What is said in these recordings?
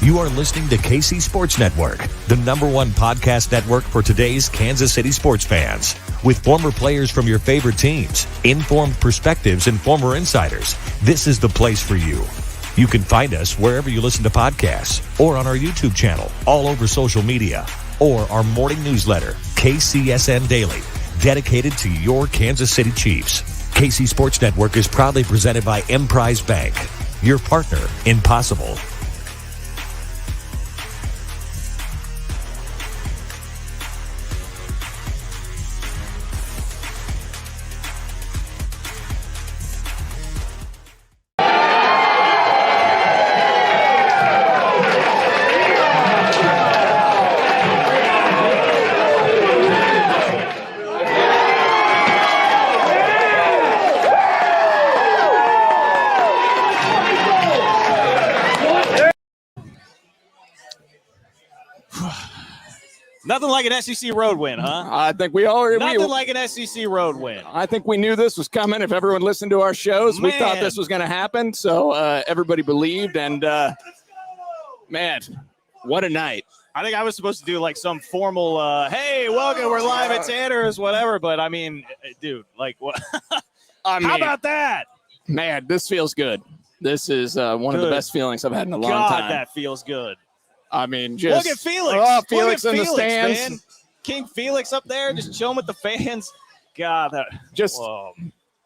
You are listening to KC Sports Network, the #1 podcast network for today's Kansas City sports fans. With former players from your favorite teams, informed perspectives, and former insiders, this is the place for you. You can find us wherever you listen to podcasts or on our YouTube channel, all over social media, or our morning newsletter, KCSN Daily, dedicated to your Kansas City Chiefs. KC Sports Network is proudly presented by Emprise Bank, your partner in possible. Nothing like an SEC road win, huh? I think we already... Nothing like an SEC road win. I think we knew this was coming. If everyone listened to our shows, we thought this was going to happen. So everybody believed. And, man, what a night. I think I was supposed to do like some formal, hey, welcome, we're live at Tanner's, whatever. But, I mean, dude, like, what? How about that? Man, this feels good. This is one of the best feelings I've had in a long time. God, that feels good. I mean, just look at Felix. Oh, Felix in Felix, the stands. Man. King Felix up there, just chilling with the fans. God, that just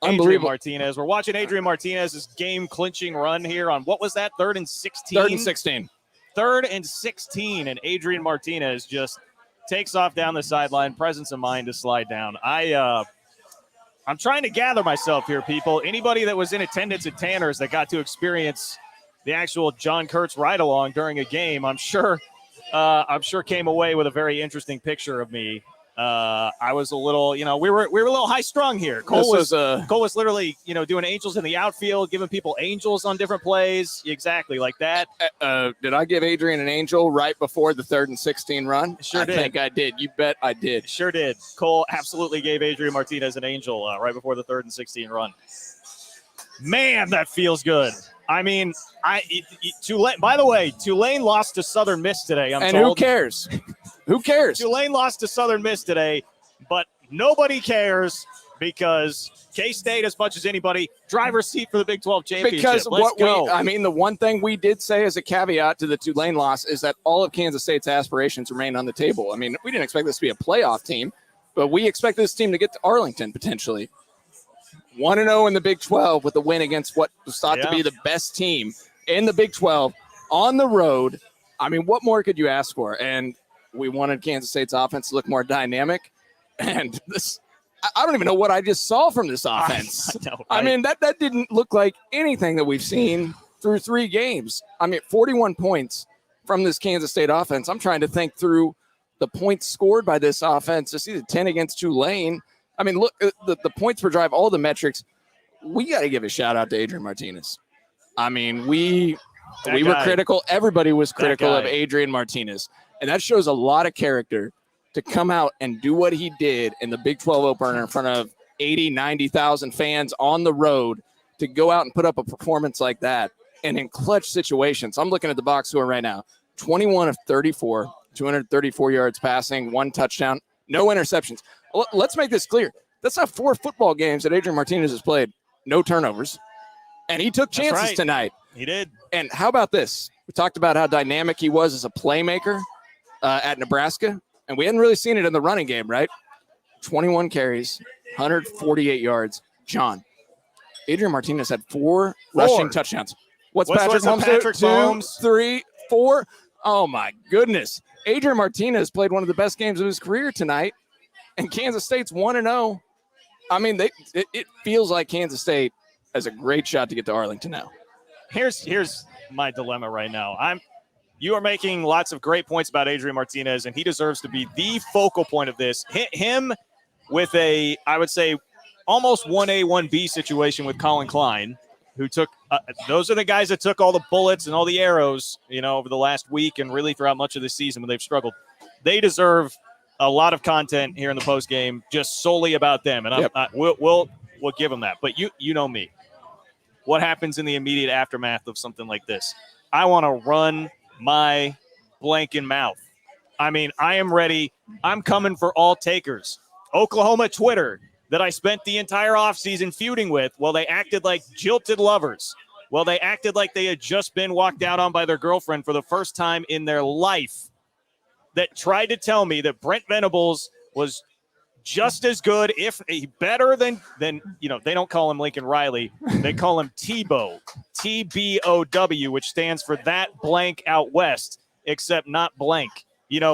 unbelievable. Adrian Martinez. We're watching Adrian Martinez's game-clinching run here on what was that? 3rd and 16. 3rd and 16. 3rd and 16, and Adrian Martinez just takes off down the sideline. Presence of mind to slide down. I'm trying to gather myself here, people. Anybody that was in attendance at Tanner's that got to experience the actual John Kurtz ride-along during a game, I'm sure came away with a very interesting picture of me. I was a little, we were a little high-strung here. Cole was literally, doing angels in the outfield, giving people angels on different plays. Exactly, like that. Did I give Adrian an angel right before the 3rd and 16 run? Sure did. I think I did. You bet I did. Sure did. Cole absolutely gave Adrian Martinez an angel right before the 3rd and 16 run. Man, that feels good. I mean, Tulane. By the way, Tulane lost to Southern Miss today. And who cares? Who cares? Tulane lost to Southern Miss today, but nobody cares because K-State, as much as anybody, driver's seat for the Big 12 championship. Because Let's go. the one thing we did say as a caveat to the Tulane loss is that all of Kansas State's aspirations remain on the table. I mean, we didn't expect this to be a playoff team, but we expect this team to get to Arlington potentially. 1-0 in the Big 12 with a win against what was thought to be the best team in the Big 12 on the road. I mean, what more could you ask for? And we wanted Kansas State's offense to look more dynamic. And this, I don't even know what I just saw from this offense. I know, right? I mean, that didn't look like anything that we've seen through 3 games. I mean, 41 points from this Kansas State offense. I'm trying to think through the points scored by this offense. To see the 10 against Tulane. I mean, look, the points per drive, all the metrics. We got to give a shout out to Adrian Martinez. I mean, we were critical. Everybody was critical of Adrian Martinez. And that shows a lot of character to come out and do what he did in the Big 12 opener in front of 80, 90,000 fans on the road to go out and put up a performance like that. And in clutch situations, I'm looking at the box score right now, 21 of 34, 234 yards passing, 1 touchdown, no interceptions. Let's make this clear. That's not 4 football games that Adrian Martinez has played. No turnovers. And he took chances tonight. He did. And how about this? We talked about how dynamic he was as a playmaker at Nebraska. And we hadn't really seen it in the running game, right? 21 carries, 148 yards. John, Adrian Martinez had 4 rushing touchdowns. What's Patrick Mahomes? 2, 3, 4. Oh, my goodness. Adrian Martinez played one of the best games of his career tonight. And Kansas State's 1-0. I mean, it feels like Kansas State has a great shot to get to Arlington now. Here's my dilemma right now. You are making lots of great points about Adrian Martinez, and he deserves to be the focal point of this. Him with I would say, almost 1A, 1B situation with Colin Klein, who took those are the guys that took all the bullets and all the arrows, over the last week and really throughout much of the season when they've struggled. They deserve a lot of content here in the post game just solely about them, and we'll give them that. But you know me. What happens in the immediate aftermath of something like this? I want to run my blanking mouth. I mean, I am ready. I'm coming for all takers. Oklahoma Twitter that I spent the entire offseason feuding with, well, they acted like jilted lovers. Well, they acted like they had just been walked out on by their girlfriend for the first time in their life, that tried to tell me that Brent Venables was just as good, if better than they don't call him Lincoln Riley. They call him Tebow, T-B-O-W, which stands for that blank out west, except not blank,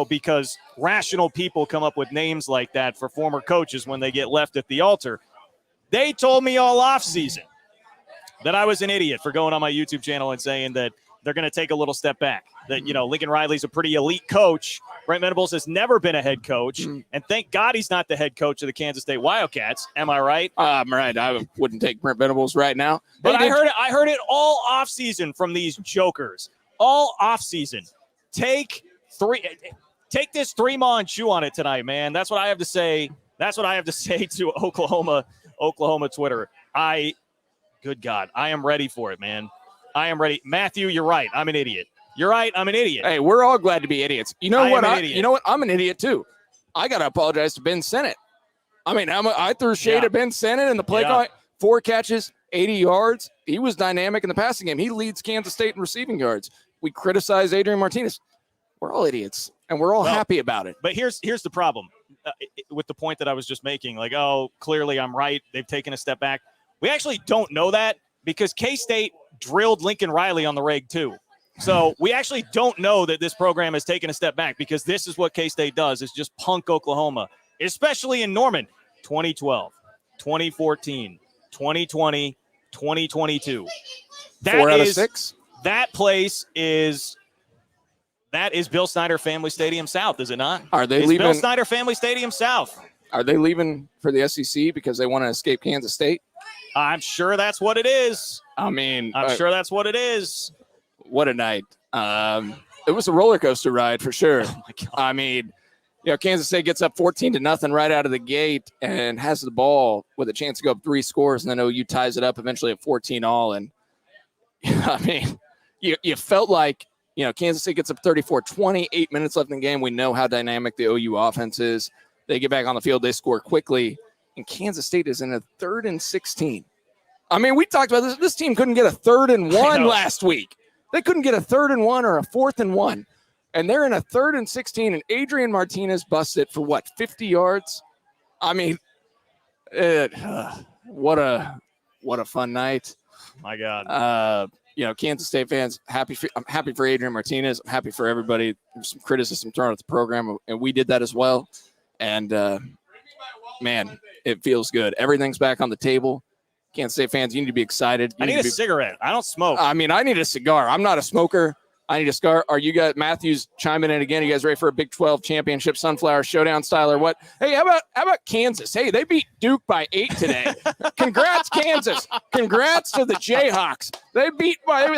because rational people come up with names like that for former coaches when they get left at the altar. They told me all offseason that I was an idiot for going on my YouTube channel and saying that they're going to take a little step back, that, Lincoln Riley's a pretty elite coach. Brent Venables has never been a head coach, and thank God he's not the head coach of the Kansas State Wildcats. Am I right? I'm right. I wouldn't take Brent Venables right now. But I heard it all offseason from these jokers. All offseason. Take this 3-ma and chew on it tonight, man. That's what I have to say. That's what I have to say to Oklahoma Twitter. Good God, I am ready for it, man. I am ready. Matthew, you're right. I'm an idiot. You're right. I'm an idiot. Hey, we're all glad to be idiots. You know what? I'm an idiot too. I got to apologize to Ben Sennett. I mean, I threw shade at Ben Sennett in the play call. 4 catches, 80 yards. He was dynamic in the passing game. He leads Kansas State in receiving yards. We criticize Adrian Martinez. We're all idiots, and we're all happy about it. But here's the problem with the point that I was just making. Like, clearly I'm right. They've taken a step back. We actually don't know that because K-State drilled Lincoln Riley on the reg too. So we actually don't know that this program has taken a step back, because this is what K-State does, is just punk Oklahoma, especially in Norman. 2012, 2014, 2020, 2022. 4 out of 6. That place is Bill Snyder Family Stadium South, is it not? Are they leaving Bill Snyder Family Stadium South? Are they leaving for the SEC because they want to escape Kansas State? I'm sure that's what it is. I mean, I'm sure that's what it is. What a night. It was a roller coaster ride for sure. Oh my God. I mean, Kansas State gets up 14-0 right out of the gate and has the ball with a chance to go up 3 scores. And then OU ties it up eventually at 14-all. And I mean, you felt like, Kansas State gets up 34-20, 8 minutes left in the game. We know how dynamic the OU offense is. They get back on the field. They score quickly. And Kansas State is in a 3rd and 16. I mean, we talked about this. This team couldn't get a 3rd and 1 last week. They couldn't get a 3rd and 1 or a 4th and 1. And they're in a 3rd and 16, and Adrian Martinez busted it for 50 yards? I mean, what a fun night. My God. Kansas State fans, I'm happy for Adrian Martinez. I'm happy for everybody. There's some criticism thrown at the program, and we did that as well. And, man, it feels good. Everything's back on the table. Kansas State fans, you need to be excited. I need a cigarette. I don't smoke. I mean, I need a cigar. I'm not a smoker. I need a cigar. Are you guys, Matthew's chiming in again? Are you guys ready for a Big 12 championship sunflower showdown style or what? Hey, how about Kansas? Hey, they beat Duke by 8 today. Congrats, Kansas. Congrats to the Jayhawks. They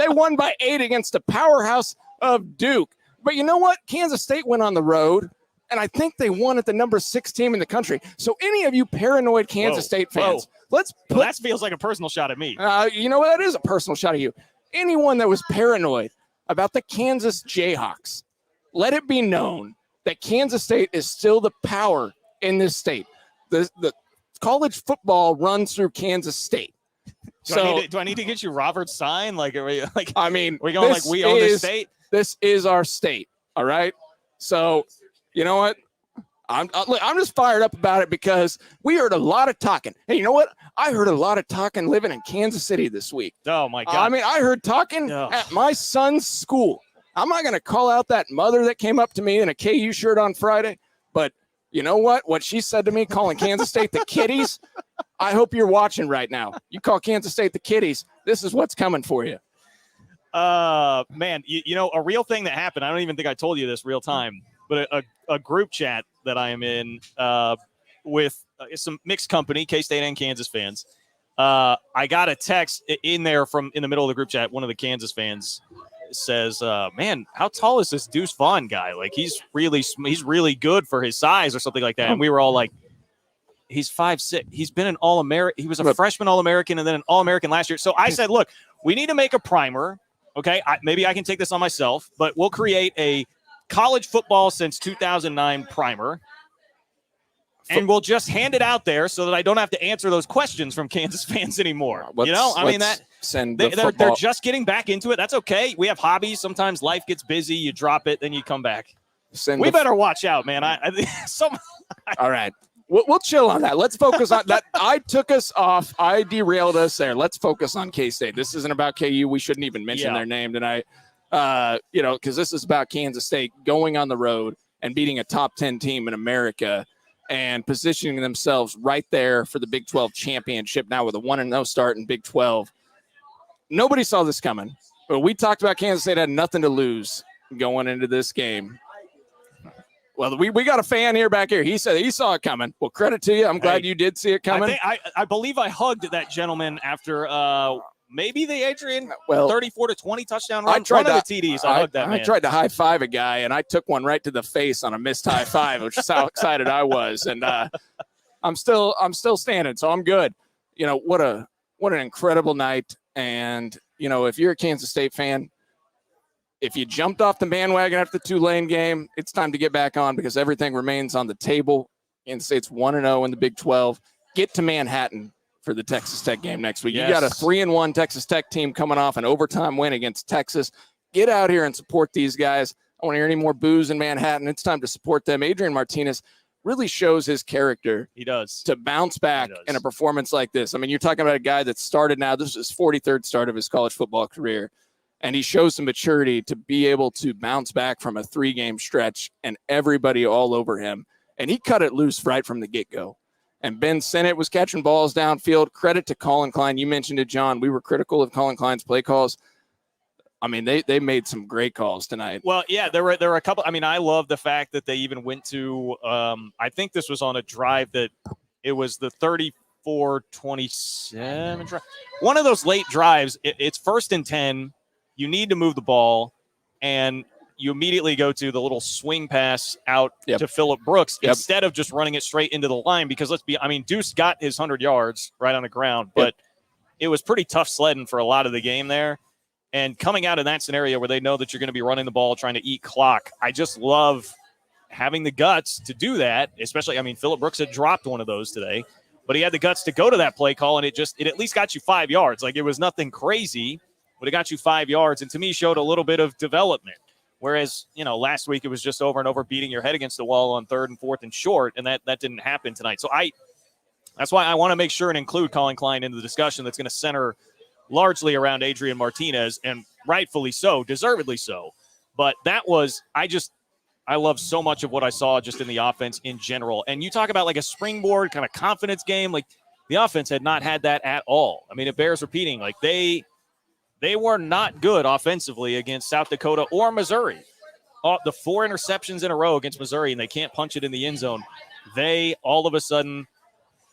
won by 8 against the powerhouse of Duke. But you know what? Kansas State went on the road, and I think they won at the number 6 team in the country. So any of you paranoid Kansas State fans, that feels like a personal shot at me. You know what? That is a personal shot at you. Anyone that was paranoid about the Kansas Jayhawks, let it be known that Kansas State is still the power in this state. The college football runs through Kansas State. Do I need to get you Robert's sign? Like, are we like? I mean, we going like we own the state. This is our state. All right. So, you know what? I'm just fired up about it because we heard a lot of talking. Hey, you know what? I heard a lot of talking living in Kansas City this week. Oh, my God. I mean, I heard talking at my son's school. I'm not going to call out that mother that came up to me in a KU shirt on Friday, but you know what? What she said to me, calling Kansas State the kiddies, I hope you're watching right now. You call Kansas State the kiddies, this is what's coming for you. Man, a real thing that happened, I don't even think I told you this real time, but a group chat that I am in with some mixed company, K-State and Kansas fans. I got a text in there from in the middle of the group chat. One of the Kansas fans says, man, how tall is this Deuce Vaughn guy? Like, he's really good for his size or something like that. And we were all like, he's 5'6". He's been an All-American. He was a freshman All-American and then an All-American last year. So I said, look, we need to make a primer Okay, maybe I can take this on myself, but we'll create a college football since 2009 primer, and we'll just hand it out there so that I don't have to answer those questions from Kansas fans anymore. They're just getting back into it. That's okay. We have hobbies. Sometimes life gets busy. You drop it, then you come back. We better watch out, man. All right. We'll chill on that. Let's focus on that. I took us off. I derailed us there. Let's focus on K-State. This isn't about KU. We shouldn't even mention their name tonight, because this is about Kansas State going on the road and beating a top 10 team in America and positioning themselves right there for the Big 12 championship now with a 1-0 start in Big 12. Nobody saw this coming, but we talked about Kansas State had nothing to lose going into this game. Well, we got a fan here back here. He said he saw it coming. Well, credit to you. I'm glad you did see it coming. I believe I hugged that gentleman after maybe the Adrian 34-20 touchdown run. One of the TDs. I hugged that man. I tried to high five a guy, and I took one right to the face on a missed high five, which is how excited I was. And I'm still standing, so I'm good. What an incredible night. And if you're a Kansas State fan, if you jumped off the bandwagon after the Tulane game, it's time to get back on because everything remains on the table. Kansas State's 1-0 in the Big 12. Get to Manhattan for the Texas Tech game next week. Yes. You got a 3-1 Texas Tech team coming off an overtime win against Texas. Get out here and support these guys. I don't want to hear any more boos in Manhattan. It's time to support them. Adrian Martinez really shows his character. He does. To bounce back in a performance like this. I mean, you're talking about a guy that started now. This is his 43rd start of his college football career. And he shows some maturity to be able to bounce back from a 3-game stretch and everybody all over him. And he cut it loose right from the get-go. And Ben Sinnott was catching balls downfield. Credit to Colin Klein. You mentioned it, John. We were critical of Colin Klein's play calls. I mean, they made some great calls tonight. Well, yeah, there were a couple. I mean, I love the fact that they even went to I think this was on a drive that it was the 34-27 drive. One of those late drives, it's 1st and 10. You need to move the ball, and you immediately go to the little swing pass out to Phillip Brooks instead of just running it straight into the line because Deuce got his 100 yards right on the ground, but it was pretty tough sledding for a lot of the game there. And coming out in that scenario where they know that you're going to be running the ball, trying to eat clock, I just love having the guts to do that, especially, Phillip Brooks had dropped one of those today, but he had the guts to go to that play call, and it at least got you 5 yards. Like, it was nothing crazy, but it got you 5 yards, and to me showed a little bit of development. Whereas, last week it was just over and over beating your head against the wall on 3rd and 4th and short, and that didn't happen tonight. So that's why I want to make sure and include Colin Klein in the discussion that's going to center largely around Adrian Martinez, and rightfully so, deservedly so. But I love so much of what I saw just in the offense in general. And you talk about like a springboard kind of confidence game, like the offense had not had that at all. I mean, it bears repeating, like they were not good offensively against South Dakota or Missouri. The 4 interceptions in a row against Missouri, and they can't punch it in the end zone. They all of a sudden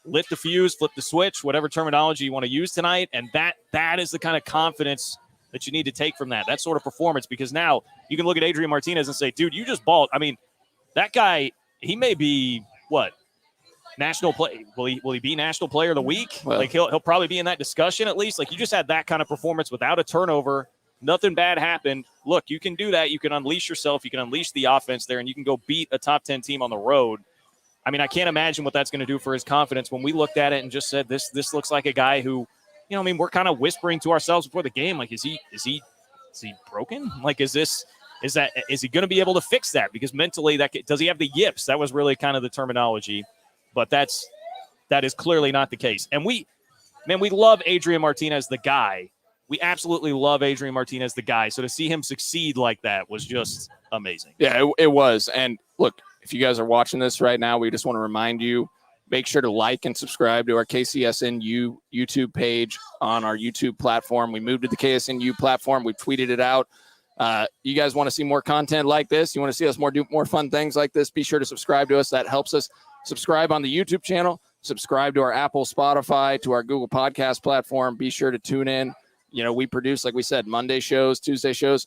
lit the fuse, flipped the switch, whatever terminology you want to use tonight, and that is the kind of confidence that you need to take from that sort of performance, because now you can look at Adrian Martinez and say, dude, you just balled. I mean, that guy, he may be, national play. Will he be national player of the week? Well, like he'll probably be in that discussion at least. Like, you just had that kind of performance without a turnover. Nothing bad happened. Look, you can do that. You can unleash yourself. You can unleash the offense there, and you can go beat a top 10 team on the road. I mean, I can't imagine what that's going to do for his confidence when we looked at it and just said, this looks like a guy who, we're kind of whispering to ourselves before the game, like, is he broken? Like, is he going to be able to fix that? Because mentally, does he have the yips? That was really kind of the terminology. But that is clearly not the case. And we love Adrian Martinez, the guy. We absolutely love Adrian Martinez, the guy. So to see him succeed like that was just amazing. Yeah, it was. And look, if you guys are watching this right now, we just want to remind you, make sure to like and subscribe to our KCSNU YouTube page on our YouTube platform. We moved to the KSNU platform. We tweeted it out. You guys want to see more content like this? You want to see us do more fun things like this? Be sure to subscribe to us. That helps us. Subscribe on the YouTube channel. Subscribe to our Apple, Spotify, to our Google Podcast platform. Be sure to tune in. We produce, like we said, Monday shows, Tuesday shows.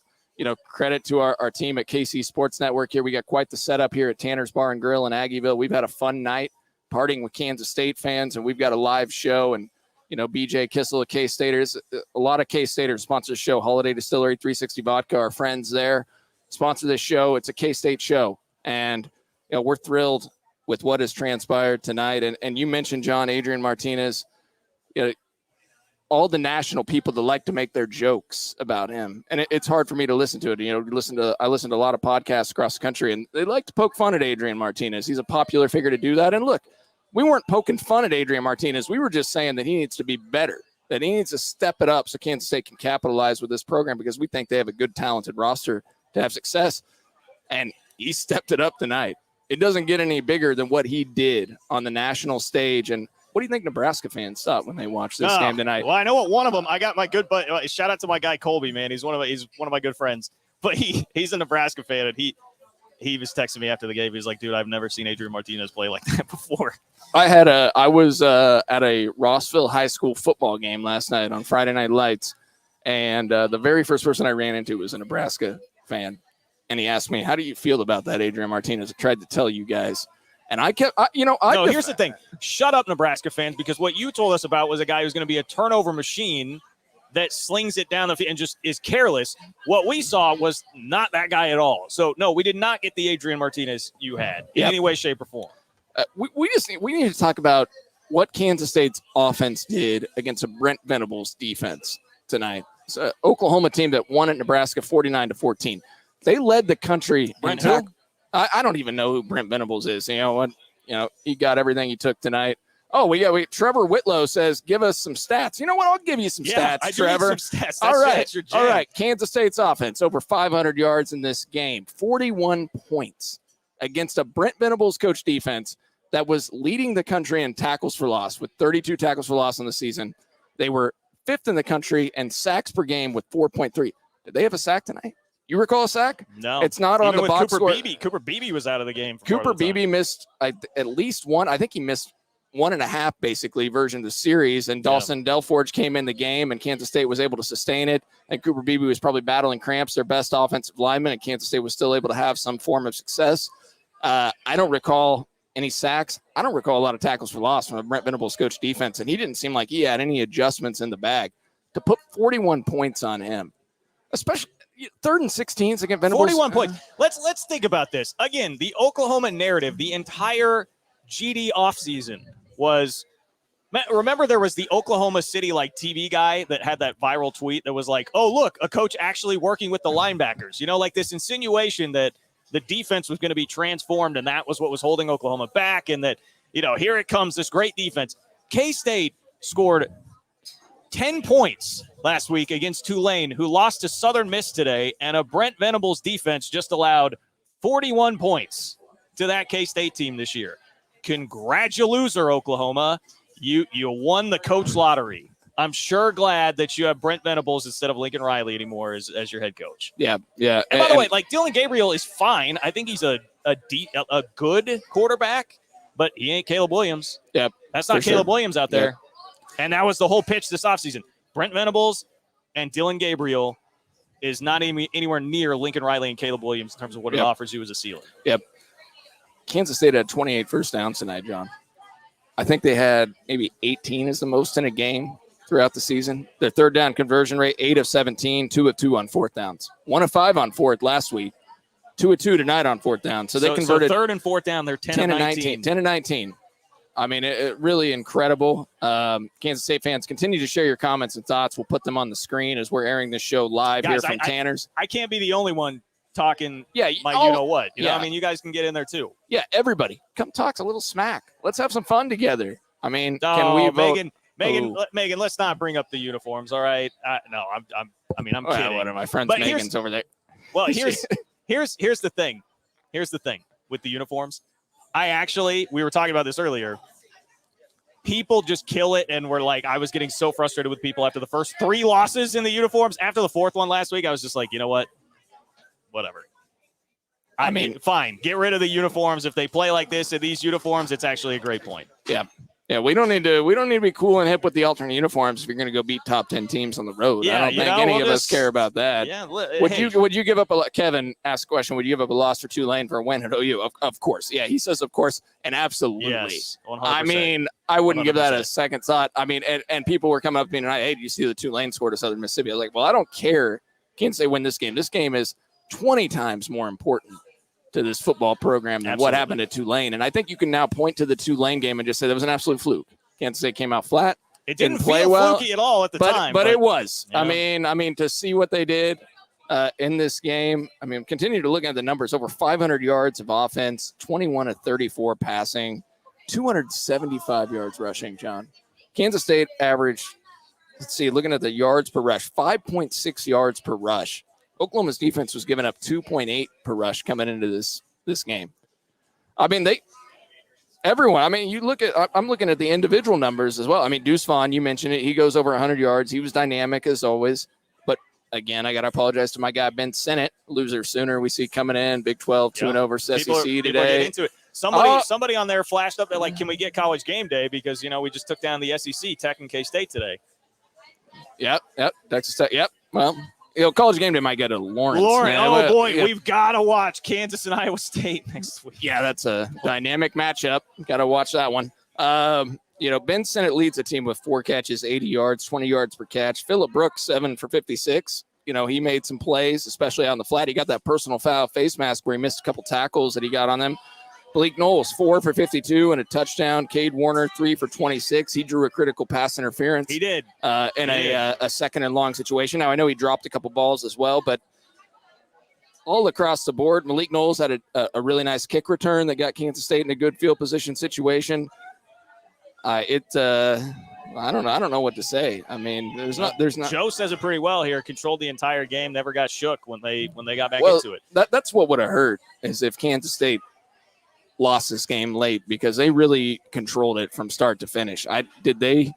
Credit to our team at KC Sports Network here. We got quite the setup here at Tanner's Bar and Grill in Aggieville. We've had a fun night partying with Kansas State fans, and we've got a live show. And, BJ Kissel of K-Staters. A lot of K-Staters sponsor the show. Holiday Distillery, 360 Vodka, our friends there sponsor this show. It's a K-State show. And, we're thrilled with what has transpired tonight. And you mentioned, John, Adrian Martinez, all the national people that like to make their jokes about him. And it's hard for me to listen to it. I listen to a lot of podcasts across the country, and they like to poke fun at Adrian Martinez. He's a popular figure to do that. And look, we weren't poking fun at Adrian Martinez. We were just saying that he needs to be better, that he needs to step it up so Kansas State can capitalize with this program, because we think they have a good, talented roster to have success. And he stepped it up tonight. It doesn't get any bigger than what he did on the national stage. And what do you think Nebraska fans thought when they watched this game tonight? Well, I know what one of them. I got my good buddy. Shout out to my guy Colby, man. He's one of my good friends. But he's a Nebraska fan, and he was texting me after the game. He's like, "Dude, I've never seen Adrian Martinez play like that before." I was at a Rossville High School football game last night on Friday Night Lights, and the very first person I ran into was a Nebraska fan, and he asked me, "How do you feel about that, Adrian Martinez?" I tried to tell you guys. And here's the thing. Shut up, Nebraska fans, because what you told us about was a guy who's going to be a turnover machine that slings it down the field and just is careless. What we saw was not that guy at all. So, no, we did not get the Adrian Martinez you had in any way, shape, or form. We need to talk about what Kansas State's offense did against a Brent Venables defense tonight. It's an Oklahoma team that won at Nebraska 49-14. They led the country. Brent who? I don't even know who Brent Venables is. He got everything he took tonight. Oh, Trevor Whitlow says, give us some stats. You know what? I'll give you some stats, Trevor. Some stats. All right. Kansas State's offense, over 500 yards in this game, 41 points against a Brent Venables coach defense that was leading the country in tackles for loss with 32 tackles for loss in the season. They were 5th in the country and sacks per game with 4.3. Did they have a sack tonight? You recall a sack? No. It's not on the box score. Cooper Beebe was out of the game. Cooper Beebe missed at least one. I think he missed 1.5, basically, version of the series. And Dawson Delforge came in the game, and Kansas State was able to sustain it. And Cooper Beebe was probably battling cramps, their best offensive lineman, and Kansas State was still able to have some form of success. I don't recall any sacks. I don't recall a lot of tackles for loss from a Brent Venables coach defense, and he didn't seem like he had any adjustments in the bag. To put 41 points on him, especially – 3rd and 16 against Venables. 41 points. Let's think about this. Again, the Oklahoma narrative, the entire GD offseason was, remember there was the Oklahoma City TV guy that had that viral tweet that was like, oh, look, a coach actually working with the linebackers. This insinuation that the defense was going to be transformed, and that was what was holding Oklahoma back, and that, here it comes, this great defense. K-State scored 10 points last week against Tulane, who lost to Southern Miss today, and a Brent Venables defense just allowed 41 points to that K-State team this year. Congratulations, Oklahoma. You won the coach lottery. I'm sure glad that you have Brent Venables instead of Lincoln Riley anymore as your head coach. Yeah. And by the way, Dylan Gabriel is fine. I think he's a good quarterback, but he ain't Caleb Williams. Yep. That's not Caleb Williams out there. Yep. And that was the whole pitch this offseason. Brent Venables and Dylan Gabriel is not anywhere near Lincoln Riley and Caleb Williams in terms of what it offers you as a ceiling. Yep. Kansas State had 28 first downs tonight, John. I think they had maybe 18 is the most in a game throughout the season. Their 3rd down conversion rate, 8 of 17, 2 of 2 on 4th downs. 1 of 5 on 4th last week, 2 of 2 tonight on 4th down. So they converted. So 3rd and 4th down, they're 10 of 19. 10 of 19. I mean, it really incredible. Kansas State fans, continue to share your comments and thoughts. We'll put them on the screen as we're airing this show live here from Tanner's. I can't be the only one talking what. You know, I mean, you guys can get in there too. Yeah, everybody. Come talk a little smack. Let's have some fun together. I mean, can we vote? Megan, let's not bring up the uniforms, all right? No, I'm kidding. One of my friends, but Megan's over there. Well, here's the thing. Here's the thing with the uniforms. We were talking about this earlier. People just kill it, and we're like, I was getting so frustrated with people after the first 3 losses in the uniforms. After the 4th one last week, I was just like, you know what? Whatever. I mean, fine. Get rid of the uniforms. If they play like this in these uniforms, it's actually a great point. Yeah. Yeah, we don't need to be cool and hip with the alternate uniforms if you're going to go beat top 10 teams on the road. Yeah, I don't think any of us care about that. Yeah, would you give up Kevin asked a question, would you give up a loss for Tulane for a win at OU? Of course. Yeah, he says of course and absolutely. Yes, 100%. I mean, I wouldn't 100%. give that a second thought. I mean, and people were coming up to me tonight, hey, do you see the Tulane score to Southern Mississippi? I was like, well, I don't care. Can't say win this game. This game is 20 times more important to this football program than what happened at Tulane. And I think you can now point to the Tulane game and just say that was an absolute fluke. Kansas State came out flat. It didn't play feel well, fluky at all at the time. But it was. Yeah. I mean, to see what they did in this game, I mean, continue to look at the numbers. Over 500 yards of offense, 21 of 34 passing, 275 yards rushing, John. Kansas State averaged, let's see, looking at the yards per rush, 5.6 yards per rush. Oklahoma's defense was giving up 2.8 per rush coming into this game. I mean, everyone, I mean, I'm looking at the individual numbers as well. I mean, Deuce Vaughn, you mentioned it. He goes over 100 yards. He was dynamic as always. But again, I got to apologize to my guy, Ben Sennett, loser Sooner. We see coming in, Big 12, 2-0 versus SEC today. People are into it. Somebody on there flashed up. They're like, can we get College Game Day? Because, we just took down the SEC, Tech and K-State today. Yep. Texas Tech. Yep. Well, College Game Day might get a Lawrence. Oh, boy. Yeah. We've got to watch Kansas and Iowa State next week. Yeah, that's a dynamic matchup. Got to watch that one. Ben Sennett leads the team with 4 catches, 80 yards, 20 yards per catch. Phillip Brooks, 7 for 56. He made some plays, especially on the flat. He got that personal foul face mask where he missed a couple tackles that he got on them. Blake Knowles, 4 for 52 and a touchdown. Cade Warner, 3 for 26. He drew a critical pass interference. He did. In a second and long situation. Now, I know he dropped a couple balls as well, but all across the board, Malik Knowles had a really nice kick return that got Kansas State in a good field position situation. I don't know what to say. I mean, there's not. Joe says it pretty well here. Controlled the entire game, never got shook when they got back into it. That's what would have hurt is if Kansas State lost this game late because they really controlled it from start to finish. They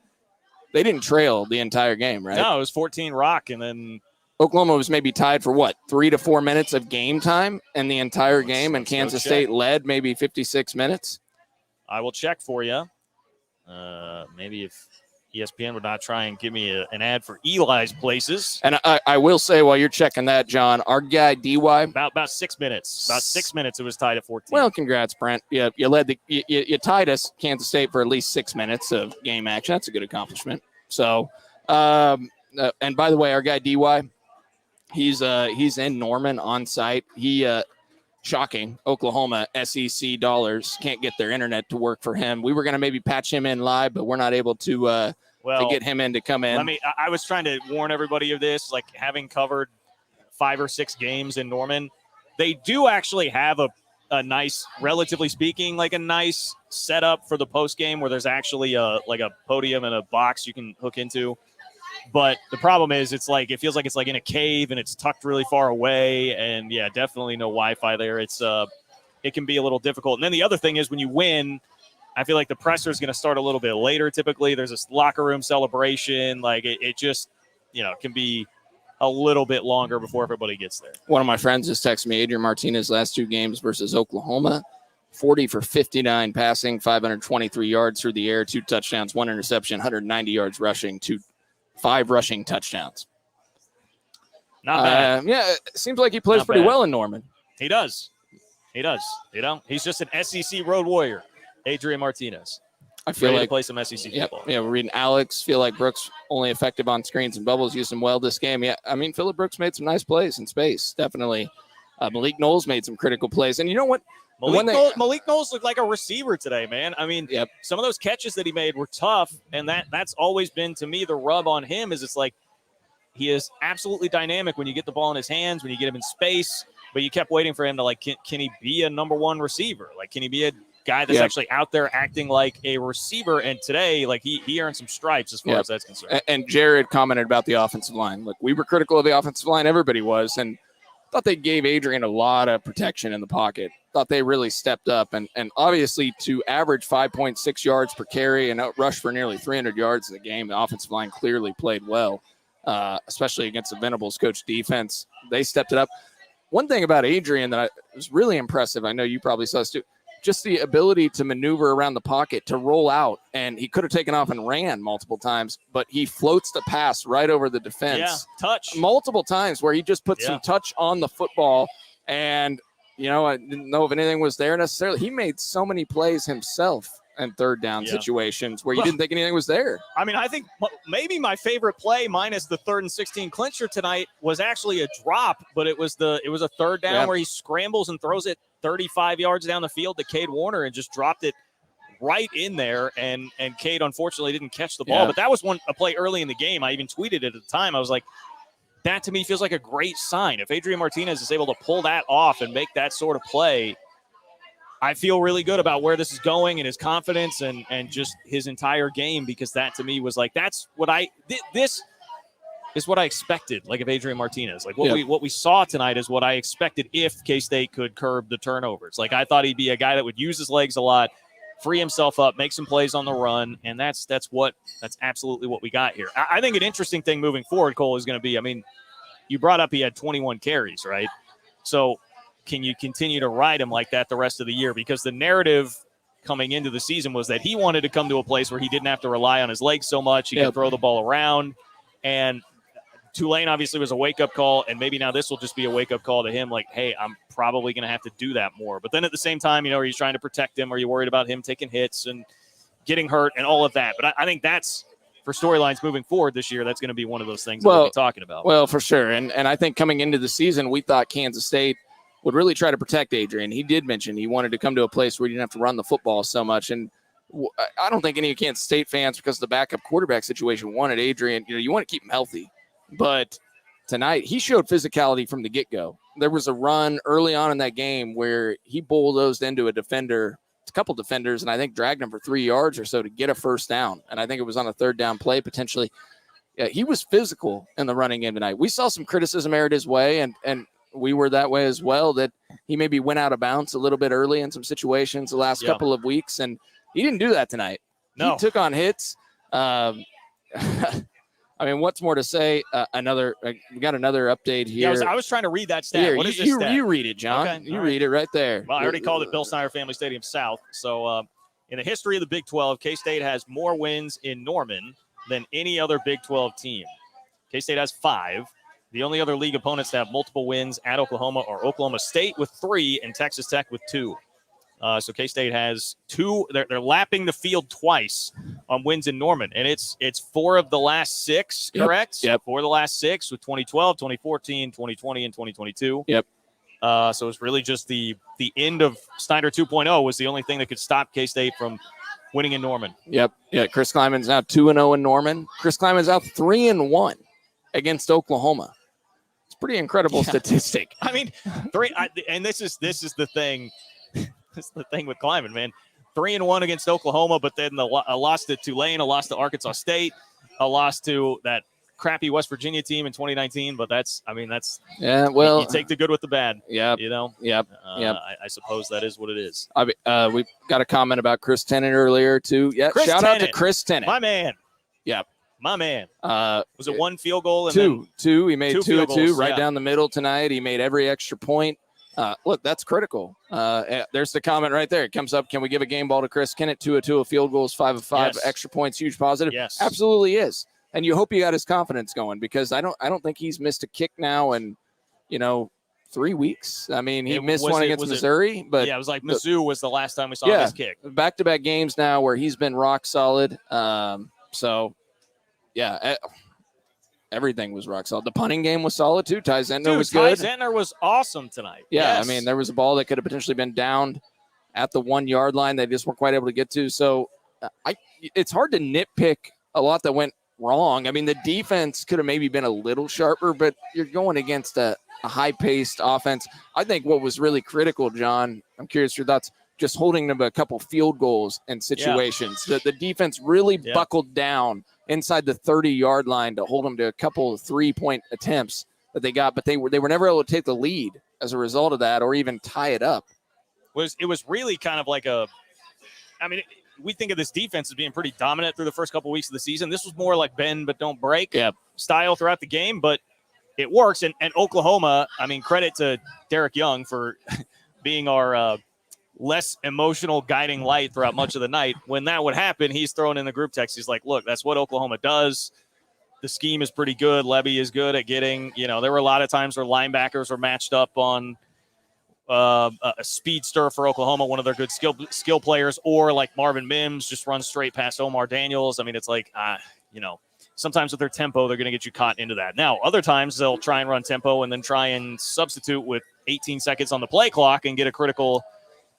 didn't trail the entire game, right? No, it was 14 rock, and then Oklahoma was maybe tied for 3 to 4 minutes of game time in the entire game, and Kansas State led maybe 56 minutes. I will check for you. Maybe if ESPN would not try and give me an ad for Eli's Places. And I will say while you're checking that, John, our guy DY about 6 minutes. About 6 minutes, it was tied at 14. Well, congrats, Brent. You you tied us Kansas State for at least 6 minutes of game action. That's a good accomplishment. So, and by the way, our guy DY, he's in Norman on site. Shocking. Oklahoma SEC dollars can't get their internet to work for him. We were going to maybe patch him in live, but we're not able to get him in to come in. I was trying to warn everybody of this, like having covered 5 or 6 games in Norman, they do actually have a nice, relatively speaking, like a nice setup for the post game where there's actually a podium and a box you can hook into. But the problem is it feels like it's like in a cave and it's tucked really far away. And yeah, definitely no Wi-Fi there. It can be a little difficult. And then the other thing is when you win, I feel like the presser is going to start a little bit later. Typically there's this locker room celebration. Like it just, can be a little bit longer before everybody gets there. One of my friends just texted me, Adrian Martinez last 2 games versus Oklahoma, 40 for 59 passing, 523 yards through the air, 2 touchdowns, 1 interception, 190 yards rushing, 5 rushing touchdowns. Not bad. It seems like he plays pretty well in Norman. He does. He's just an SEC road warrior, Adrian Martinez. I feel ready like to play some SEC football. Yeah, we're reading Alex. Feel like Brooks only effective on screens and bubbles. Used him well this game. Yeah, I mean, Phillip Brooks made some nice plays in space. Definitely. Malik Knowles made some critical plays. And you know what? Malik Knowles looked like a receiver today, man. I mean, Some of those catches that he made were tough, and that's always been, to me, the rub on him is it's like he is absolutely dynamic when you get the ball in his hands, when you get him in space, but you kept waiting for him to, can he be a number 1 receiver? Like, can he be a guy that's actually out there acting like a receiver? And today, he earned some stripes as far as that's concerned. And Jared commented about the offensive line. Look, we were critical of the offensive line. Everybody was, and thought they gave Adrian a lot of protection in the pocket. Thought they really stepped up. And obviously to average 5.6 yards per carry and rush for nearly 300 yards in the game, the offensive line clearly played well, especially against the Venables coach defense. They stepped it up. One thing about Adrian that was really impressive, I know you probably saw this too, just the ability to maneuver around the pocket, to roll out, and he could have taken off and ran multiple times, but he floats the pass right over the defense. Yeah, touch. Multiple times where he just put some touch on the football, and, I didn't know if anything was there necessarily. He made so many plays himself in third down situations where you didn't think anything was there. I mean, I think maybe my favorite play, minus the 3rd and 16 clincher tonight, was actually a drop, but it was a third down where he scrambles and throws it 35 yards down the field to Cade Warner and just dropped it right in there. And Cade unfortunately didn't catch the ball. Yeah. But that was a play early in the game. I even tweeted it at the time. I was like, that to me feels like a great sign. If Adrian Martinez is able to pull that off and make that sort of play, I feel really good about where this is going and his confidence and just his entire game, because that to me was like, this is what I expected, like, of Adrian Martinez. Like, what we saw tonight is what I expected if K-State could curb the turnovers. Like, I thought he'd be a guy that would use his legs a lot, free himself up, make some plays on the run, and that's absolutely what we got here. I think an interesting thing moving forward, Cole, is going to be, I mean, you brought up he had 21 carries, right? So can you continue to ride him like that the rest of the year? Because the narrative coming into the season was that he wanted to come to a place where he didn't have to rely on his legs so much. He could throw the ball around, and Tulane obviously was a wake-up call, and maybe now this will just be a wake-up call to him, like, hey, I'm probably going to have to do that more. But then at the same time, are you trying to protect him? Are you worried about him taking hits and getting hurt and all of that? But I think that's, for storylines moving forward this year, that's going to be one of those things that we'll be talking about. Well, for sure. And I think coming into the season, we thought Kansas State would really try to protect Adrian. He did mention he wanted to come to a place where he didn't have to run the football so much. And I don't think any Kansas State fans, because of the backup quarterback situation, wanted Adrian. You want to keep him healthy. But tonight, he showed physicality from the get-go. There was a run early on in that game where he bulldozed into a couple defenders, and I think dragged him for 3 yards or so to get a first down. And I think it was on a third down play, potentially. Yeah, he was physical in the running game tonight. We saw some criticism aired his way, and we were that way as well, that he maybe went out of bounds a little bit early in some situations the last couple of weeks, and he didn't do that tonight. No. He took on hits. I mean, what's more to say? We got another update here. Yeah, I was trying to read that stat. Here, what is this stat? You read it, John. Okay, you read it right there. Well, I already called it Bill Snyder Family Stadium South. So in the history of the Big 12, K-State has more wins in Norman than any other Big 12 team. K-State has 5. The only other league opponents to have multiple wins at Oklahoma are Oklahoma State with 3 and Texas Tech with 2. So K-State has 2. They're lapping the field twice on wins in Norman, and it's 4 of the last 6, correct? Yep. 4 of the last 6 with 2012, 2014, 2020, and 2022. Yep. So it's really just the end of Snyder 2.0 was the only thing that could stop K-State from winning in Norman. Yep. Yeah. Chris Kleiman's now 2-0 in Norman. Chris Kleiman's out 3-1 against Oklahoma. It's a pretty incredible statistic. I mean, and this is the thing. That's the thing with Kleiman, man. 3-1 against Oklahoma, but then a loss to Tulane, a loss to Arkansas State, a loss to that crappy West Virginia team in 2019. But that's you take the good with the bad. Yeah, Yep. I suppose that is what it is. We got a comment about Chris Tennant earlier too. Yeah, shout out to Chris Tennant, my man. Yep. My man. Was it 1 field goal? And two. He made 2 of 2 right yeah. down the middle tonight. He made every extra point. Look, that's critical. There's the comment right there. It comes up. Can we give a game ball to Chris Kennett? 2 of 2, a field goal is 5 of 5, yes. Extra points, huge positive. Yes, absolutely is. And you hope you got his confidence going, because I don't think he's missed a kick now in 3 weeks. I mean, he missed one against Missouri, but it was like Mizzou was the last time we saw his kick. Back-to-back games now where he's been rock solid. Everything was rock solid. The punting game was solid too. Ty Zentner was good. Ty Zentner was awesome tonight. Yeah, yes. I mean, there was a ball that could have potentially been downed at the 1 yard line. They just weren't quite able to get to. So it's hard to nitpick a lot that went wrong. I mean, the defense could have maybe been a little sharper, but you're going against a high-paced offense. I think what was really critical, John, I'm curious your thoughts, just holding them a couple field goals and situations. Yeah. The defense really buckled down inside the 30-yard line to hold them to a couple of 3-point attempts that they got, but they were never able to take the lead as a result of that or even tie it up. It was really kind of like we think of this defense as being pretty dominant through the first couple of weeks of the season. This was more like bend but don't break style throughout the game, but it works. And Oklahoma, I mean, credit to Derek Young for being our less emotional guiding light throughout much of the night. When that would happen, he's throwing in the group text. He's like, look, that's what Oklahoma does. The scheme is pretty good. Levy is good at getting, there were a lot of times where linebackers were matched up on a speedster for Oklahoma, one of their good skill players, or like Marvin Mims just runs straight past Omar Daniels. I mean, it's like, sometimes with their tempo, they're going to get you caught into that. Now, other times they'll try and run tempo and then try and substitute with 18 seconds on the play clock and get a critical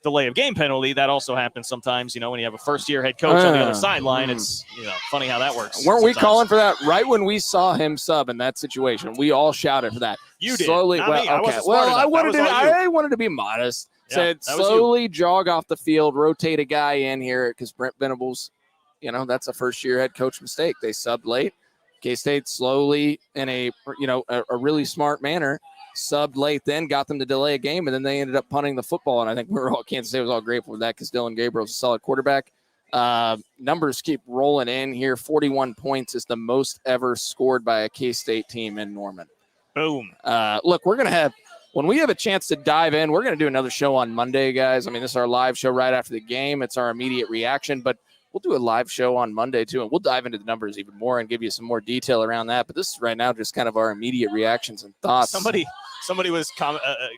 delay of game penalty. That also happens sometimes, when you have a first-year head coach on the other sideline. It's, funny how that works. Weren't we calling for that right when we saw him sub in that situation? We all shouted for that. You did. Slowly, Not me. I wanted to be modest. Yeah, Said slowly jog off the field, rotate a guy in here because Brent Venables, that's a first-year head coach mistake. They subbed late. K-State slowly in a really smart manner subbed late, then got them to delay a game, and then they ended up punting the football. And I think Kansas State was all grateful for that because Dylan Gabriel's a solid quarterback. Numbers keep rolling in here. 41 points is the most ever scored by a K-State team in Norman. Boom. Look, we're going to have, when we have a chance to dive in, we're going to do another show on Monday, guys. I mean, this is our live show right after the game. It's our immediate reaction, but we'll do a live show on Monday, too, and we'll dive into the numbers even more and give you some more detail around that. But this is right now just kind of our immediate reactions and thoughts. Somebody was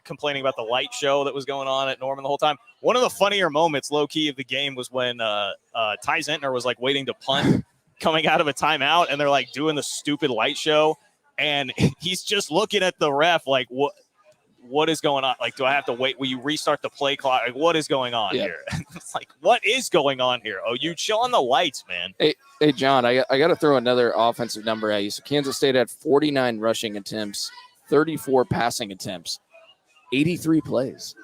complaining about the light show that was going on at Norman the whole time. One of the funnier moments, low-key, of the game was when Ty Zentner was, like, waiting to punt coming out of a timeout, and they're, like, doing the stupid light show, and he's just looking at the ref like, what is going on? Like, do I have to wait? Will you restart the play clock? Like, what is going on here? It's like, what is going on here? Oh, you chill on the lights, man. Hey, John, I got to throw another offensive number at you. So Kansas State had 49 rushing attempts, 34 passing attempts, 83 plays.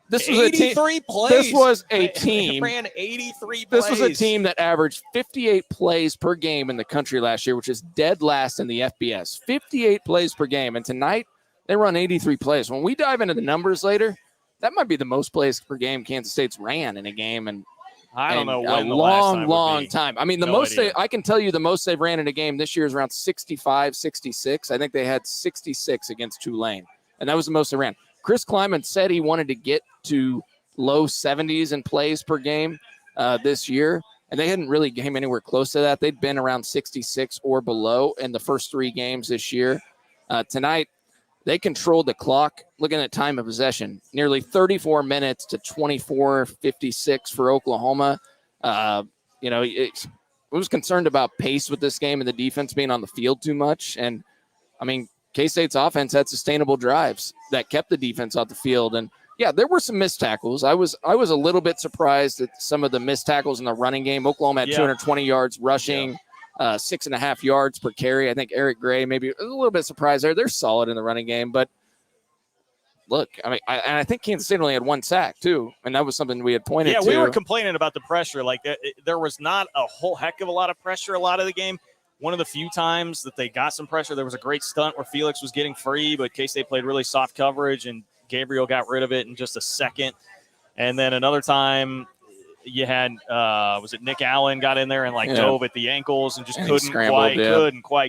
This was 83 plays. This was a team. They ran 83 plays. This was a team that averaged 58 plays per game in the country last year, which is dead last in the FBS. 58 plays per game. And tonight, they run 83 plays. When we dive into the numbers later, that might be the most plays per game Kansas State's ran in a game. And I don't know when a the last time long time. I mean, I can tell you the most they've ran in a game this year is around 65, 66. I think they had 66 against Tulane, and that was the most they ran. Chris Kleiman said he wanted to get to low 70s in plays per game this year, and they hadn't really came anywhere close to that. They'd been around 66 or below in the first 3 games this year. Tonight, they controlled the clock, looking at time of possession, nearly 34 minutes to 24:56 for Oklahoma. It was concerned about pace with this game and the defense being on the field too much. And, I mean, K-State's offense had sustainable drives that kept the defense off the field. And, yeah, there were some missed tackles. I was a little bit surprised at some of the missed tackles in the running game. Oklahoma had 220 yards rushing. Yeah. 6.5 yards per carry. I think Eric Gray maybe a little bit surprised there. They're solid in the running game, but look, I mean, I think Kansas State only had 1 sack too, and that was something we had pointed to. Yeah, we were complaining about the pressure. Like there was not a whole heck of a lot of pressure a lot of the game. One of the few times that they got some pressure, there was a great stunt where Felix was getting free, but K-State played really soft coverage, and Gabriel got rid of it in just a second. And then another time, you had was it Nick Allen got in there and dove at the ankles and just couldn't quite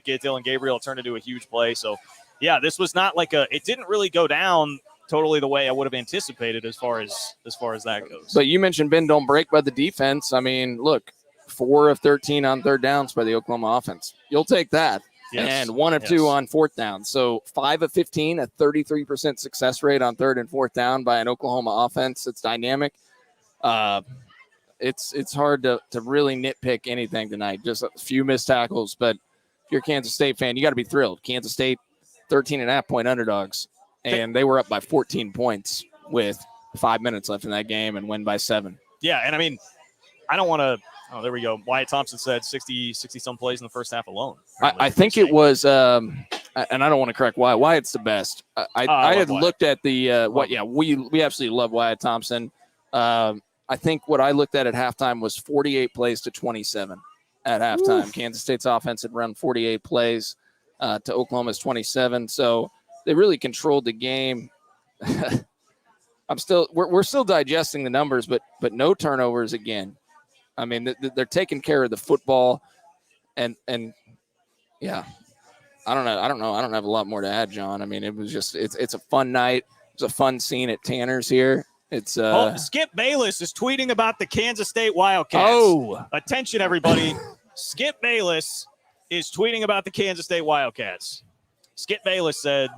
get Dylan Gabriel turned into a huge play. So yeah, this was not it didn't really go down totally the way I would have anticipated as far as that goes. But you mentioned bend don't break by the defense. I mean, look, 4 of 13 on third downs by the Oklahoma offense. You'll take that. Yes. And 1 of 2 on fourth down. So 5 of 15, a 33% success rate on third and fourth down by an Oklahoma offense. It's dynamic. It's hard to really nitpick anything tonight. Just a few missed tackles, but if you're a Kansas State fan, you got to be thrilled. Kansas State, 13.5-point underdogs, and they were up by 14 points with 5 minutes left in that game and win by 7. Yeah, and I mean, I don't want to – oh, there we go. Wyatt Thompson said 60-some plays in the first half alone. I think it was and I don't want to correct Wyatt. Wyatt's the best. I had looked at the we absolutely love Wyatt Thompson. I think what I looked at halftime was 48 plays to 27 at halftime. Oof. Kansas State's offense had run 48 plays to Oklahoma's 27. So they really controlled the game. We're still digesting the numbers, but no turnovers again. I mean, they're taking care of the football, and yeah, I don't know. I don't have a lot more to add, John. I mean, it was just it's a fun night. It was a fun scene at Tanner's here. It's Skip Bayless is tweeting about the Kansas State Wildcats. Oh, attention, everybody. Skip Bayless is tweeting about the Kansas State Wildcats. Skip Bayless said,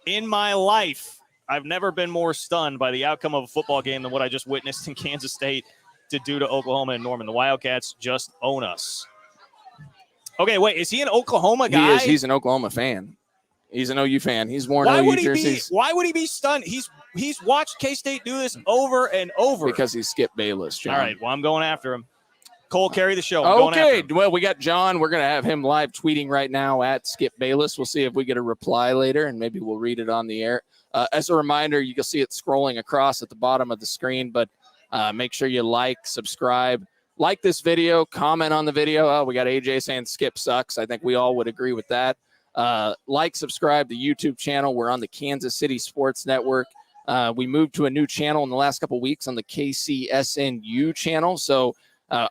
"In my life, I've never been more stunned by the outcome of a football game than what I just witnessed in Kansas State to do to Oklahoma and Norman. The Wildcats just own us." Okay, wait, is he an Oklahoma guy? He is. He's an Oklahoma fan. He's an OU fan. He's worn OU jerseys. Why would he be stunned? He's watched K-State do this over and over. Because he's Skip Bayless, John. All right, well, I'm going after him. Cole, carry the show. Okay, well, we got John. We're going to have him live tweeting right now at Skip Bayless. We'll see if we get a reply later, and maybe we'll read it on the air. As a reminder, you can see it scrolling across at the bottom of the screen, but make sure you like, subscribe, like this video, comment on the video. Oh, we got AJ saying Skip sucks. I think we all would agree with that. Like, subscribe to the YouTube channel. We're on the Kansas City Sports Network. We moved to a new channel in the last couple of weeks on the KCSNU channel. So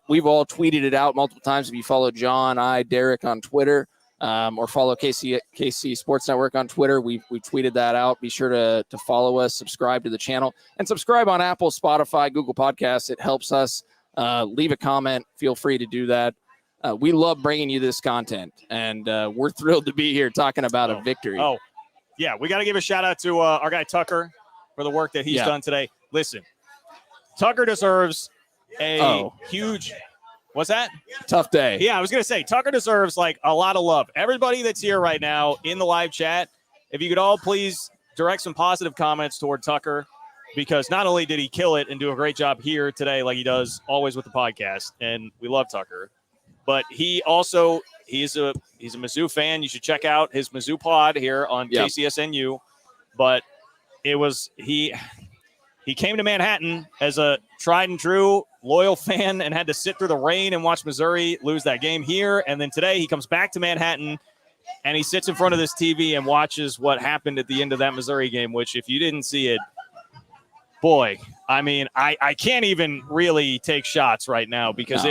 we've all tweeted it out multiple times. If you follow John, Derek on Twitter, or follow KC Sports Network on Twitter, we tweeted that out. Be sure to follow us, subscribe to the channel, and subscribe on Apple, Spotify, Google Podcasts. It helps us. Leave a comment. Feel free to do that. We love bringing you this content, and we're thrilled to be here talking about a victory. Oh, yeah. We got to give a shout-out to our guy Tucker for the work that he's done today. Listen, Tucker deserves a huge – what's that? Tough day. Yeah, I was going to say, Tucker deserves, like, a lot of love. Everybody that's here right now in the live chat, if you could all please direct some positive comments toward Tucker, because not only did he kill it and do a great job here today like he does always with the podcast, and we love Tucker, but he also he's a Mizzou fan. You should check out his Mizzou pod here on KCSNU. But it was he came to Manhattan as a tried and true loyal fan and had to sit through the rain and watch Missouri lose that game here. And then today he comes back to Manhattan and he sits in front of this TV and watches what happened at the end of that Missouri game, which if you didn't see it, boy, I mean, I can't even really take shots right now because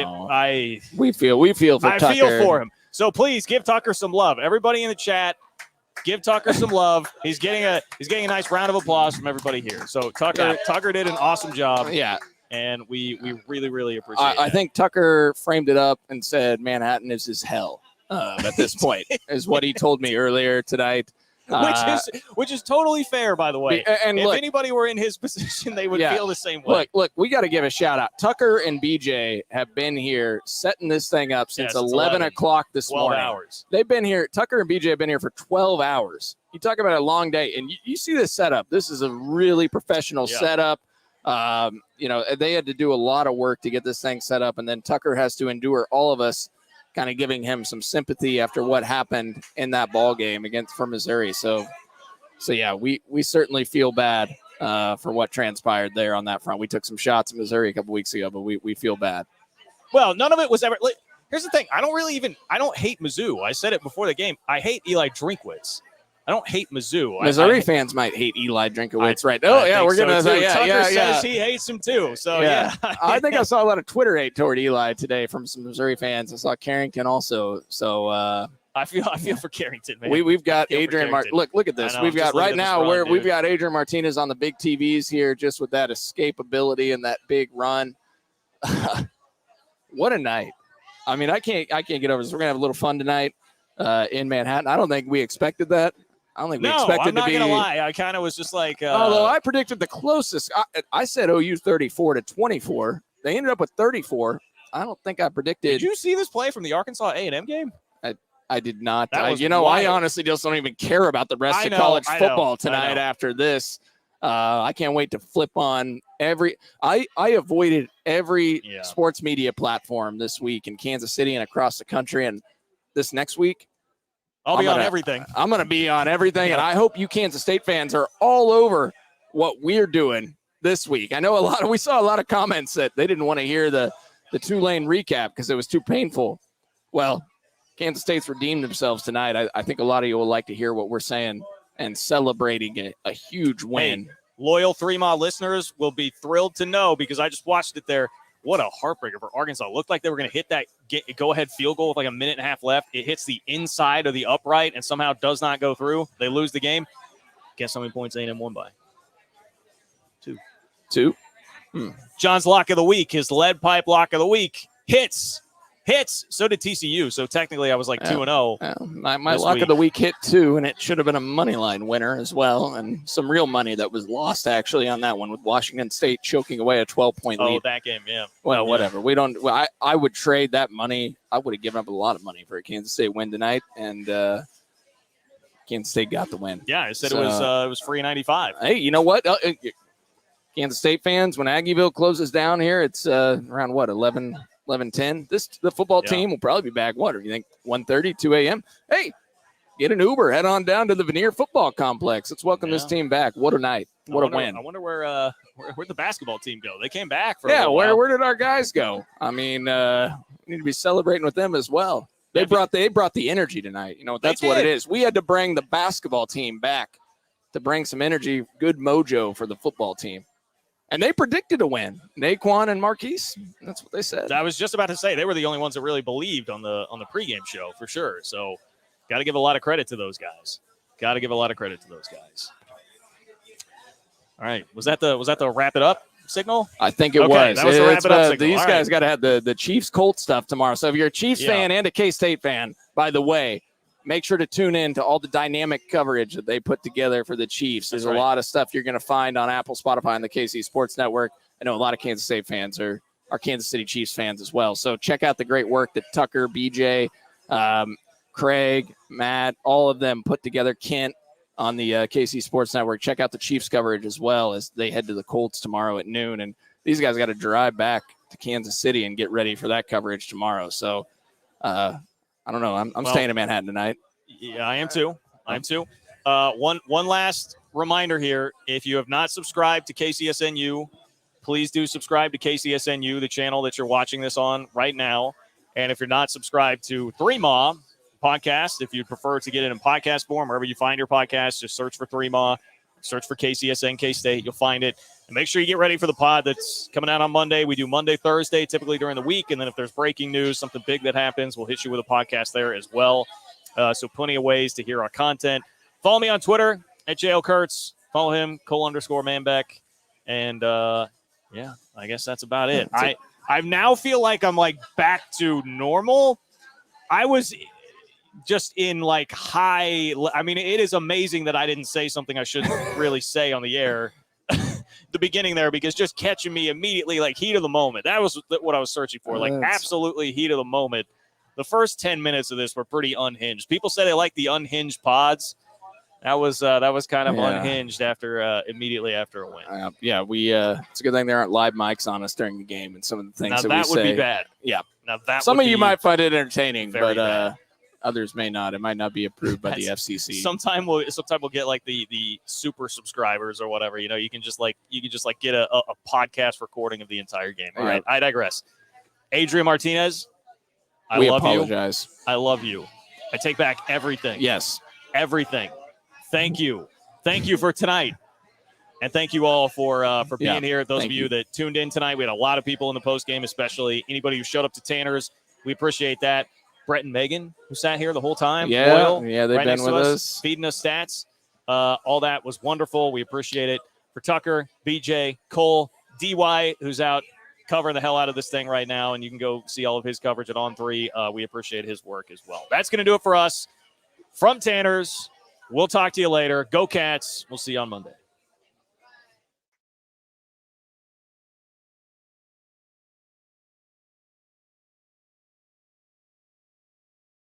we feel for Tucker. I feel for him. So please give Tucker some love. Everybody in the chat, give Tucker some love. He's getting a nice round of applause from everybody here. So Tucker did an awesome job. Yeah. And we really, really appreciate it. I think Tucker framed it up and said Manhattan is his hell at this point, is what he told me earlier tonight. Which is totally fair, by the way. And if anybody were in his position, they would feel the same way. Look, we got to give a shout out. Tucker and BJ have been here setting this thing up since 11 o'clock this morning. 12 hours. They've been here. Tucker and BJ have been here for 12 hours. You talk about a long day, and you see this setup. This is a really professional setup. They had to do a lot of work to get this thing set up, and then Tucker has to endure all of us kind of giving him some sympathy after what happened in that ball game for Missouri. So yeah, we certainly feel bad for what transpired there on that front. We took some shots at Missouri a couple weeks ago, but we feel bad. Well, none of it was ever. Here's the thing: I don't hate Mizzou. I said it before the game. I hate Eli Drinkwitz. I don't hate Mizzou. Missouri fans might hate Eli Drinkowitz, right? Oh, yeah, we're going to say, Tucker says he hates him too. So, yeah. I think I saw a lot of Twitter hate toward Eli today from some Missouri fans. I saw Carrington also. So, I feel for Carrington, man. We've got Adrian Martinez. Look at this. We've got right now we've got Adrian Martinez on the big TVs here, just with that escapability and that big run. What a night! I mean, I can't get over this. We're gonna have a little fun tonight in Manhattan. I don't think we expected that. I don't think we expected to be. I'm not going to lie. I kind of was just like. Although I predicted the closest. I said OU 34-24. They ended up with 34. I don't think I predicted. Did you see this play from the Arkansas A&M game? I did not. I honestly just don't even care about the rest of college football tonight after this. I can't wait to flip on every. I avoided every sports media platform this week in Kansas City and across the country. And this next week, I'll be on everything. I'm going to be on everything, and I hope you Kansas State fans are all over what we're doing this week. I know we saw a lot of comments that they didn't want to hear the Tulane recap because it was too painful. Well, Kansas State's redeemed themselves tonight. I think a lot of you will like to hear what we're saying and celebrating a huge win. Hey, loyal 3 Mile listeners will be thrilled to know because I just watched it there. What a heartbreaker for Arkansas. It looked like they were going to hit that go-ahead field goal with like a minute and a half left. It hits the inside of the upright and somehow does not go through. They lose the game. Guess how many points A&M won by? 2. 2. John's lock of the week, his lead pipe lock of the week, hits. So did TCU. So technically, I was like 2-0. My lock of the week hit 2, and it should have been a money line winner as well, and some real money that was lost actually on that one with Washington State choking away a 12-point lead. Oh, that game, yeah. Well, whatever. We don't. Well, I would trade that money. I would have given up a lot of money for a Kansas State win tonight, and Kansas State got the win. Yeah, I said it was free 95. Hey, you know what? Kansas State fans, when Aggieville closes down here, it's around what 11:10. The football team will probably be back. What do you think? 1:30, 2 a.m. Hey, get an Uber, head on down to the Veneer Football Complex. Let's welcome this team back. What a night! What a win! I wonder where'd the basketball team go? They came back for a little while. while. Where did our guys go? I mean, we need to be celebrating with them as well. They brought the energy tonight. You know, that's what it is. We had to bring the basketball team back to bring some energy, good mojo for the football team. And they predicted a win. Naquan and Marquise, that's what they said. I was just about to say they were the only ones that really believed on the pregame show for sure. So got to give a lot of credit to those guys. All right, was that the wrap it up signal? I think it was. That was the wrap it up signal. These guys got to have the Chiefs Colts stuff tomorrow. So if you're a Chiefs fan and a K-State fan, by the way, make sure to tune in to all the dynamic coverage that they put together for the Chiefs. There's a lot of stuff you're going to find on Apple, Spotify, and the KC Sports Network. I know a lot of Kansas State fans are Kansas City Chiefs fans as well. So check out the great work that Tucker, BJ, Craig, Matt, all of them put together. Kent on the KC Sports Network. Check out the Chiefs coverage as well as they head to the Colts tomorrow at noon. And these guys got to drive back to Kansas City and get ready for that coverage tomorrow. So, I don't know. I'm staying in Manhattan tonight. Yeah, I am too. One last reminder here. If you have not subscribed to KCSNU, please do subscribe to KCSNU, the channel that you're watching this on right now. And if you're not subscribed to 3MA podcast, if you'd prefer to get it in podcast form, wherever you find your podcast, just search for 3MA, search for KCSN K-State. You'll find it. And make sure you get ready for the pod that's coming out on Monday. We do Monday, Thursday, typically during the week. And then if there's breaking news, something big that happens, we'll hit you with a podcast there as well. So plenty of ways to hear our content. Follow me on Twitter at JL Kurtz. Follow him, Cole_Manbeck. And, I guess that's about it. I now feel like I'm like back to normal. I was just in like high. I mean, it is amazing that I didn't say something I shouldn't really say on the air. The beginning there, because just catching me immediately, like heat of the moment. That was what I was searching for. Like absolutely heat of the moment. The first 10 minutes of this were pretty unhinged. People say they like the unhinged pods. That was kind of unhinged immediately after a win. It's a good thing there aren't live mics on us during the game and some of the things that we say. That would be bad. Yeah. Now that some of you might find it entertaining, but bad. Others may not. It might not be approved by the FCC. Sometime we'll get like the super subscribers or whatever. You know, you can just get a podcast recording of the entire game. All right. I digress. Adrian Martinez, we apologize. I love you. I take back everything. Yes. Everything. Thank you. Thank you for tonight. And thank you all for being here. Those of you that tuned in tonight, we had a lot of people in the post game, especially anybody who showed up to Tanner's. We appreciate that. Brett and Megan, who sat here the whole time. They've been with us, feeding us stats. All that was wonderful. We appreciate it. For Tucker, BJ, Cole, DY, who's out covering the hell out of this thing right now, and you can go see all of his coverage at On3. We appreciate his work as well. That's going to do it for us. From Tanner's, we'll talk to you later. Go Cats. We'll see you on Monday.